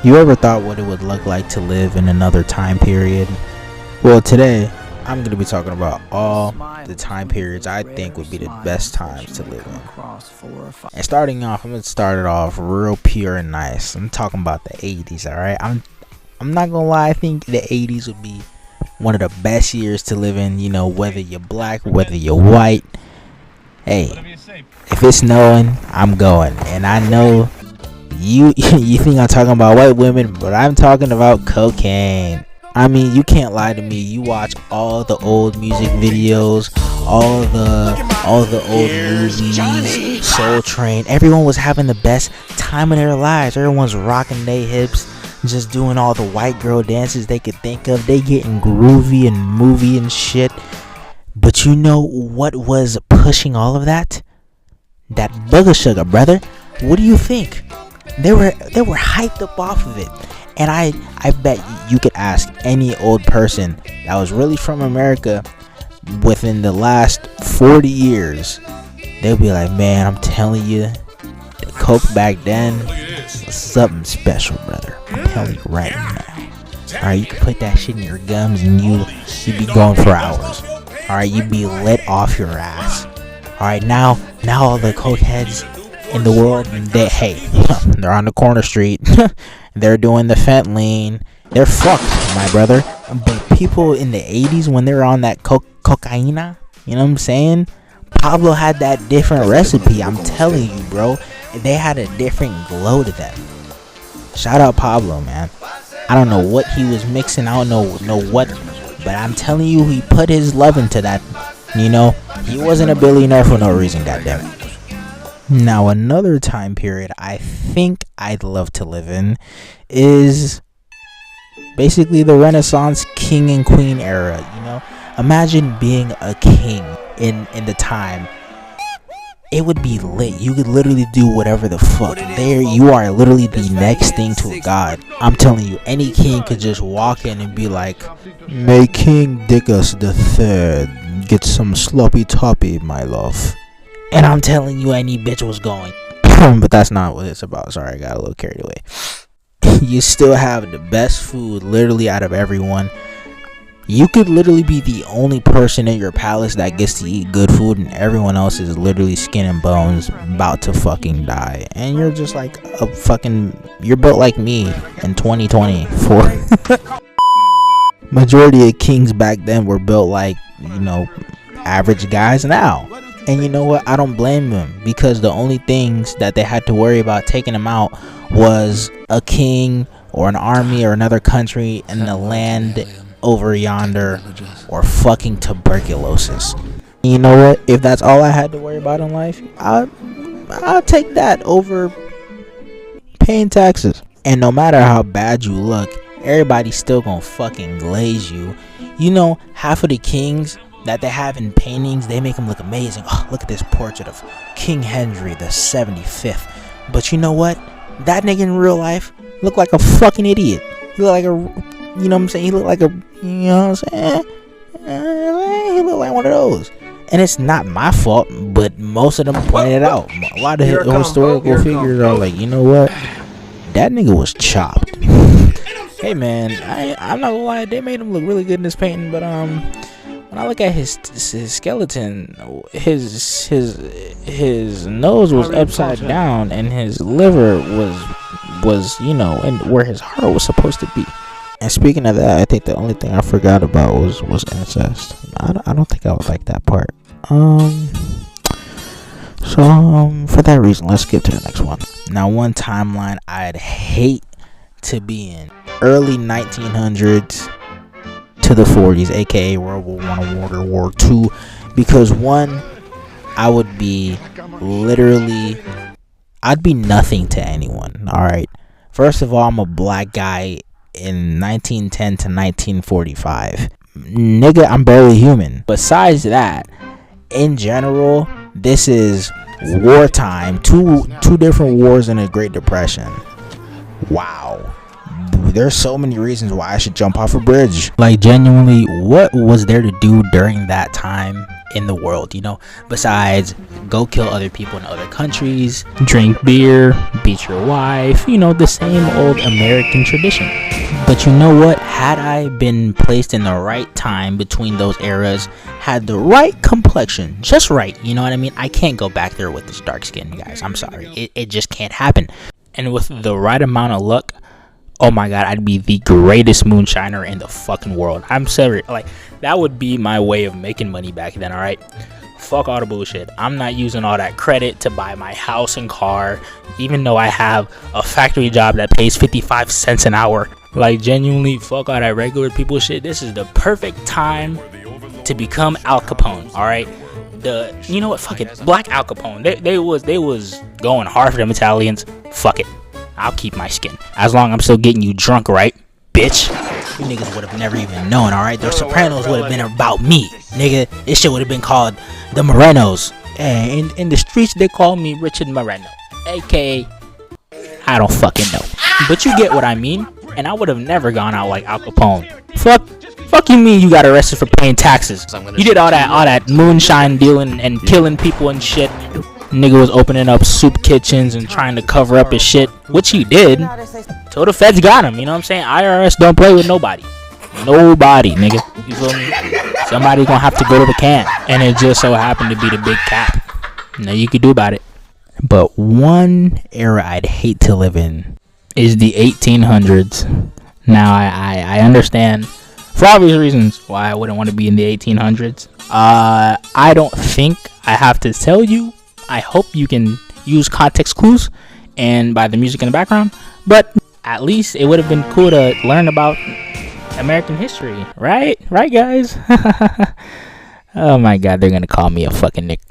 You ever thought what it would look like to live in another time period? Well, today I'm going to be talking about all the time periods I think would be the best times to live in. And starting off, I'm going to start it off real pure and nice. I'm talking about the 80s, alright? I'm not going to lie, I think the 80s would be one of the best years to live in, you know, whether you're black, whether you're white. Hey, if it's snowing, I'm going. And I know you think I'm talking about white women, but I'm talking about cocaine. I mean, you can't lie to me. You watch all the old music videos, all the old movies, Soul Train. Everyone was having the best time of their lives. Everyone's rocking their hips, just doing all the white girl dances they could think of. They getting groovy and movie and shit. But you know what was pushing all of that? That booger sugar, brother. What do you think? They were hyped up off of it. And I bet you could ask any old person that was really from America within the last 40 years. They'll be like, man, I'm telling you, the coke back then was something special, brother. I'm telling you right now. Alright, you can put that shit in your gums and you'd be going for hours. Alright, you'd be lit off your ass. Alright, now all the coke heads in the world, they're on the corner street. They're doing the fentanyl. They're fucked, my brother. But people in the 80s, when they were on that cocaina, you know what I'm saying? Pablo had that different recipe. I'm telling you, bro. They had a different glow to them. Shout out Pablo, man. I don't know what he was mixing. I don't know what, but I'm telling you, he put his love into that. You know, he wasn't a billionaire for no reason, goddamn it. Now, another time period I think I'd love to live in is basically the Renaissance king and queen era. You know, imagine being a king in the time. It would be lit. You could literally do whatever the fuck. There, you are literally the next thing to a god. I'm telling you, any king could just walk in and be like, "May King Dickus the Third get some sloppy toppy, my love." And I'm telling you, any bitch was going. But that's not what it's about. Sorry, I got a little carried away. You still have the best food literally out of everyone. You could literally be the only person in your palace that gets to eat good food, and everyone else is literally skin and bones about to fucking die. And you're just like you're built like me in 2024. Majority of kings back then were built like, you know, average guys now. And you know what? I don't blame them, because the only things that they had to worry about taking them out was a king or an army or another country in the land over yonder, or fucking tuberculosis. You know what? If that's all I had to worry about in life, I'll take that over paying taxes. And no matter how bad you look, everybody's still gonna fucking glaze you. You know, half of the kings that they have in paintings, they make them look amazing. Oh, look at this portrait of King Henry the 75th. But you know what? That nigga in real life looked like a fucking idiot. He looked like you know what I'm saying? He looked like you know what I'm saying? He looked like one of those. And it's not my fault, but most of them pointed it out. A lot of historical figures are like, you know what? That nigga was chopped. Hey man, I'm not gonna lie, they made him look really good in this painting, but when I look at his skeleton, his nose was upside down, and his liver was you know, and where his heart was supposed to be. And speaking of that, I think the only thing I forgot about was incest. I don't think I would like that part. So for that reason, let's skip to the next one. Now, one timeline I'd hate to be in: early 1900s to the 40s, aka World War I and World War II, because one, I'd be nothing to anyone. Alright, first of all, I'm a black guy in 1910 to 1945. Nigga, I'm barely human. Besides that, in general, this is wartime. Two different wars and a Great Depression. Wow. there's so many reasons why I should jump off a bridge. Like, genuinely, what was there to do during that time in the world, you know, besides go kill other people in other countries, drink beer, beat your wife, you know, the same old American tradition. But you know what? Had I been placed in the right time between those eras, had the right complexion, just right, you know what I mean? I can't go back there with this dark skin, guys. I'm sorry. It just can't happen. And with the right amount of luck, oh my god, I'd be the greatest moonshiner in the fucking world. I'm serious. Like, that would be my way of making money back then, alright? Fuck all the bullshit. I'm not using all that credit to buy my house and car, even though I have a factory job that pays 55 cents an hour. Like, genuinely, fuck all that regular people shit. This is the perfect time to become Al Capone, alright? You know what? Fuck it. Black Al Capone. They was going hard for them Italians. Fuck it. I'll keep my skin. As long as I'm still getting you drunk, right? Bitch. You niggas would have never even known, alright? The Sopranos would have been about me, nigga. This shit would have been called The Morenos. And in the streets, they call me Richard Moreno. AKA, I don't fucking know. But you get what I mean? And I would have never gone out like Al Capone. Fuck you mean you got arrested for paying taxes? You did all that moonshine dealing and killing people and shit. Nigga was opening up soup kitchens and trying to cover up his shit, which he did, till the feds got him. You know what I'm saying? IRS don't play with nobody, nigga. You feel me? Somebody gonna have to go to the can, and it just so happened to be the big cap. Nothing you could do about it. But one era I'd hate to live in is the 1800s. Now I understand, for obvious reasons, why I wouldn't want to be in the 1800s. I don't think I have to tell you. I hope you can use context clues and by the music in the background, but at least it would have been cool to learn about American history, right guys? Oh my god, they're gonna call me a fucking Nick.